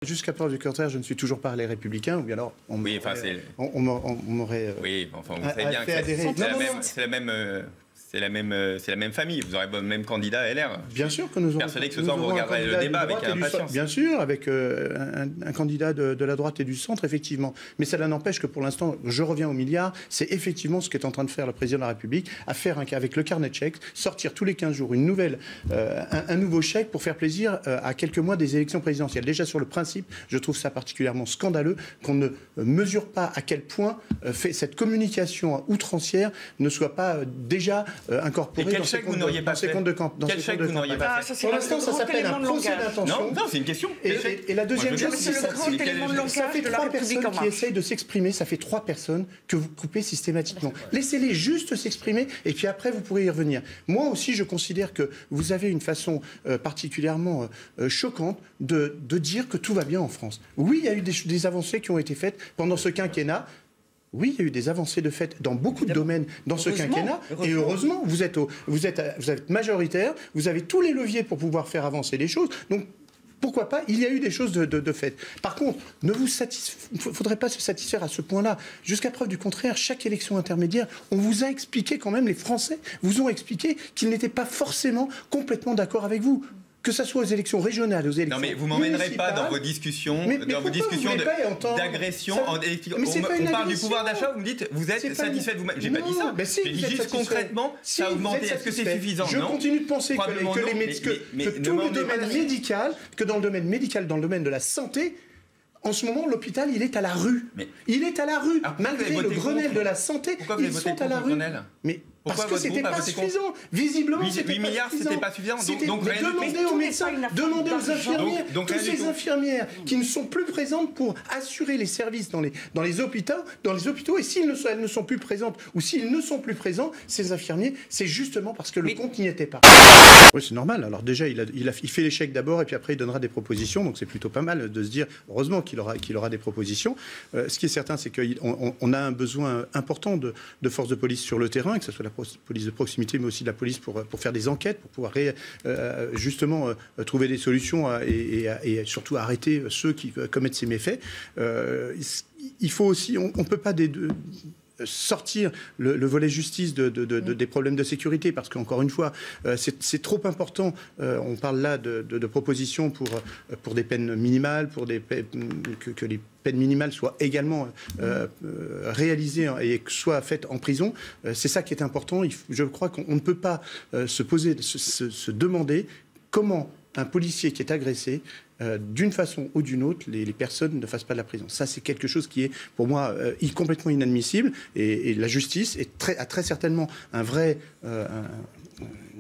Jusqu'à preuve du contraire, je ne suis toujours pas les Républicains, ou bien alors on m'aurait... Oui, enfin, vous savez bien que c'est la même famille. Vous aurez le même candidat à LR. Bien sûr que nous aurons... Persuadé que ce soir, vous regarderez le débat avec impatience. Bien sûr, avec un candidat de la droite et du centre, effectivement. Mais cela n'empêche que pour l'instant, je reviens aux milliards, c'est effectivement ce qu'est en train de faire le président de la République, à faire avec le carnet de chèques, sortir tous les 15 jours un nouveau chèque pour faire plaisir à quelques mois des élections présidentielles. Déjà sur le principe, je trouve ça particulièrement scandaleux qu'on ne mesure pas à quel point cette communication outrancière ne soit pas déjà incorporé dans ces comptes de campagne. Quel chèque vous n'auriez pas fait? Pour l'instant, ça s'appelle un procès d'intention. Non, c'est une question. Et la deuxième chose, c'est le grand élément de ça fait 3 personnes qui essayent de s'exprimer. Ça fait 3 personnes que vous coupez systématiquement. Laissez-les juste s'exprimer et puis après, vous pourrez y revenir. Moi aussi, je considère que vous avez une façon particulièrement choquante de dire que tout va bien en France. Oui, il y a eu des avancées qui ont été faites pendant ce quinquennat. Oui, il y a eu des avancées de fait dans beaucoup de domaines dans ce quinquennat. Et heureusement, vous êtes majoritaire, vous avez tous les leviers pour pouvoir faire avancer les choses. Donc, pourquoi pas? Il y a eu des choses de fait. Par contre, il ne faudrait pas se satisfaire à ce point-là. Jusqu'à preuve du contraire, chaque élection intermédiaire, on vous a expliqué quand même, les Français vous ont expliqué qu'ils n'étaient pas forcément complètement d'accord avec vous. Que ce soit aux élections régionales, aux élections municipales... Non, mais vous m'emmènerez pas dans vos discussions, d'agression. On parle du pouvoir d'achat, vous me dites, vous êtes satisfait de vous-même. J'ai pas dit ça. J'ai dit juste concrètement, ça a augmenté. Est-ce que c'est suffisant? Je continue de penser que dans le domaine médical, dans le domaine de la santé, en ce moment, l'hôpital, il est à la rue. Il est à la rue. Malgré le Grenelle de la santé, ils sont à la rue. Mais parce que c'était pas suffisant. Visiblement, c'était 8 milliards, c'était pas suffisant. Donc demandez aux médecins, demandez aux infirmières, toutes ces infirmières qui ne sont plus présentes pour assurer les services dans les hôpitaux, et s'ils ne sont plus présentes ou s'ils ne sont plus présents, ces infirmiers, c'est justement parce que le compte n'y était pas. Oui, c'est normal. Alors déjà, il fait l'échec d'abord et puis après il donnera des propositions. Donc c'est plutôt pas mal de se dire, heureusement qu'il aura des propositions. Ce qui est certain, c'est qu'on a un besoin important de forces de police sur le terrain, que ce soit la police de proximité, mais aussi de la police pour faire des enquêtes, pour pouvoir justement trouver des solutions et surtout arrêter ceux qui commettent ces méfaits. Il faut aussi, on ne peut pas sortir le volet justice des problèmes de sécurité, parce qu'encore une fois, c'est trop important. On parle là de propositions pour des peines minimales, que les peines minimales soient également réalisées et soient faites en prison. C'est ça qui est important. Je crois qu'on ne peut pas se demander comment un policier qui est agressé, d'une façon ou d'une autre, les personnes ne fassent pas de la prison. Ça, c'est quelque chose qui est, pour moi, complètement inadmissible. Et la justice a très certainement une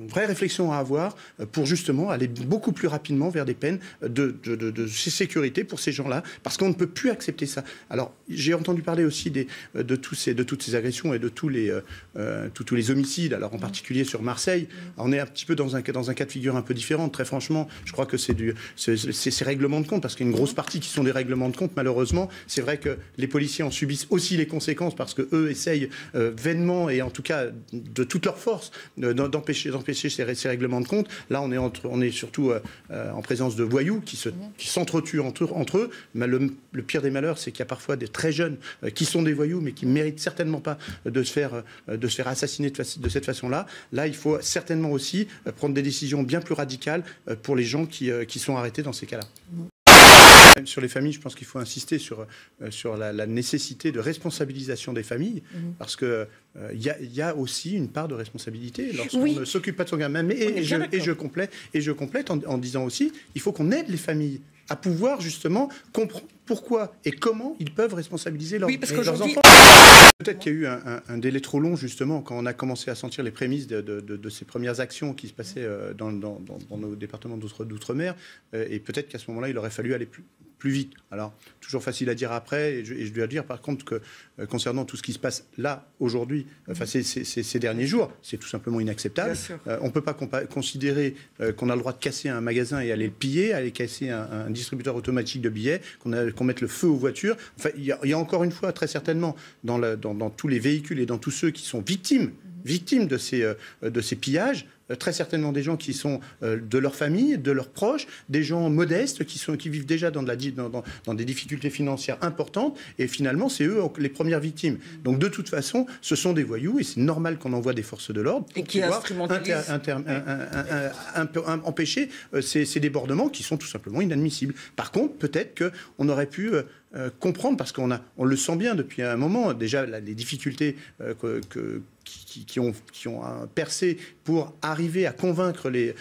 vraie réflexion à avoir pour justement aller beaucoup plus rapidement vers des peines de sécurité pour ces gens-là, parce qu'on ne peut plus accepter ça. Alors, j'ai entendu parler aussi de toutes ces agressions et de tous les homicides, alors en particulier sur Marseille. Alors, on est un petit peu dans un cas de figure un peu différent. Très franchement, je crois que c'est ces règlements de compte, parce qu'il y a une grosse partie qui sont des règlements de compte, malheureusement. C'est vrai que les policiers en subissent aussi les conséquences, parce qu'eux essayent vainement, et en tout cas de toute leur force, d'empêcher ces règlements de compte. Là, on est surtout en présence de voyous qui s'entretuent entre eux. Mais le pire des malheurs, c'est qu'il y a parfois des très jeunes qui sont des voyous, mais qui ne méritent certainement pas de se faire assassiner de cette façon-là. Là, il faut certainement aussi prendre des décisions bien plus radicales pour les gens qui sont arrêtés dans ces cas-là. Sur les familles, je pense qu'il faut insister sur la nécessité de responsabilisation des familles, parce qu'il y a aussi une part de responsabilité lorsqu'on ne s'occupe pas de son gamin. Et je complète en disant aussi, il faut qu'on aide les familles à pouvoir justement comprendre pourquoi et comment ils peuvent responsabiliser leurs enfants. Peut-être qu'il y a eu un délai trop long, justement, quand on a commencé à sentir les prémices de ces premières actions qui se passaient dans nos départements d'outre-mer. Et peut-être qu'à ce moment-là, il aurait fallu aller plus vite. Alors, toujours facile à dire après, et je dois dire par contre que concernant tout ce qui se passe là, aujourd'hui, ces derniers jours, c'est tout simplement inacceptable. On ne peut pas considérer qu'on a le droit de casser un magasin et aller le piller, aller casser un distributeur automatique de billets, qu'on mette le feu aux voitures. Enfin, il y a encore une fois, très certainement, dans tous les véhicules et dans tous ceux qui sont victimes de ces pillages, très certainement des gens qui sont de leur famille, de leurs proches, des gens modestes qui vivent déjà dans des difficultés financières importantes, et finalement, c'est eux les premières victimes. Donc, de toute façon, ce sont des voyous, et c'est normal qu'on envoie des forces de l'ordre pour pouvoir empêcher ces débordements qui sont tout simplement inadmissibles. Par contre, peut-être qu'on aurait pu comprendre, parce qu'on le sent bien depuis un moment, déjà les difficultés qui ont percé pour arriver à convaincre les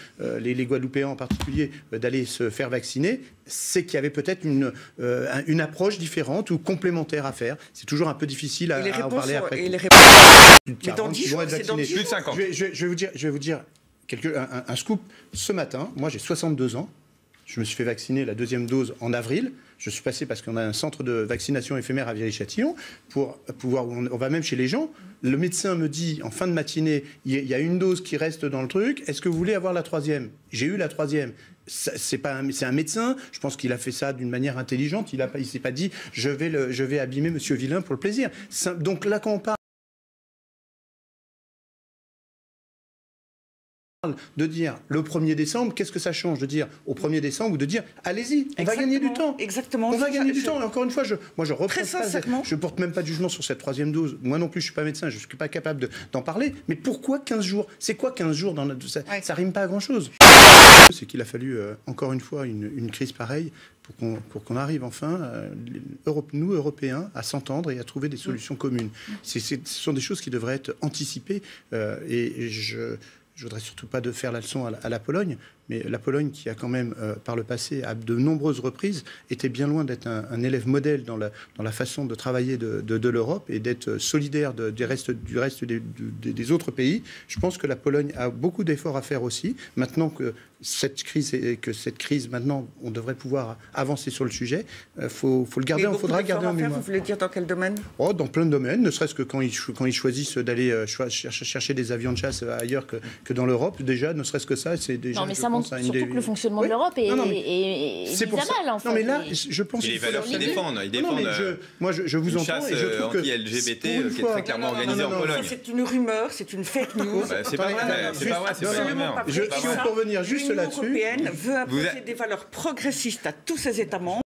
Guadeloupéens en particulier d'aller se faire vacciner, c'est qu'il y avait peut-être une approche différente ou complémentaire à faire. C'est toujours un peu difficile à en parler après. Mais dans 10 jours, c'est dans 10 jours. Plus de 5 ans. Je vais vous dire un scoop. Ce matin, moi j'ai 62 ans. Je me suis fait vacciner la deuxième dose en avril. Je suis passé parce qu'on a un centre de vaccination éphémère à Viry-Châtillon pour pouvoir. On va même chez les gens. Le médecin me dit en fin de matinée, il y a une dose qui reste dans le truc. Est-ce que vous voulez avoir la troisième? J'ai eu la troisième. C'est un médecin. Je pense qu'il a fait ça d'une manière intelligente. Il s'est pas dit je vais abîmer Monsieur Villain pour le plaisir. Donc là, quand on parle de dire le 1er décembre, qu'est-ce que ça change de dire au 1er décembre ou de dire allez-y, on va gagner du temps. Exactement. On va gagner du temps. Et encore une fois, je porte même pas de jugement sur cette troisième dose. Moi non plus, je suis pas médecin, je suis pas capable d'en parler. Mais pourquoi 15 jours? C'est quoi 15 jours dans ça rime pas à grand-chose. C'est qu'il a fallu encore une fois une crise pareille pour qu'on arrive enfin, nous, Européens, à s'entendre et à trouver des solutions communes. Ce sont des choses qui devraient être anticipées et je voudrais surtout pas faire la leçon à la Pologne, mais la Pologne qui a quand même, par le passé, à de nombreuses reprises, était bien loin d'être un élève modèle dans la façon de travailler de l'Europe et d'être solidaire du reste des autres pays. Je pense que la Pologne a beaucoup d'efforts à faire aussi. Maintenant que cette crise, maintenant, on devrait pouvoir avancer sur le sujet. Faut le garder, il faudra garder en mémoire. Vous voulez dire dans quel domaine? Dans plein de domaines, ne serait-ce que quand ils choisissent d'aller chercher des avions de chasse ailleurs que dans l'Europe, déjà, ne serait-ce que ça, c'est déjà... Non, mais ça montre surtout que le fonctionnement de l'Europe est mis à mal, en fait. Non, mais là, je pense qu'il faut... les valeurs qu'ils défendent. Ils défendent je vous entends et je trouve que... anti-LGBT qui est très clairement organisée en Pologne. C'est une rumeur, c'est une fake news. C'est pas vrai, c'est pas une rumeur. Juste pour revenir juste là-dessus... L'Union européenne veut imposer des valeurs progressistes à tous ses États membres.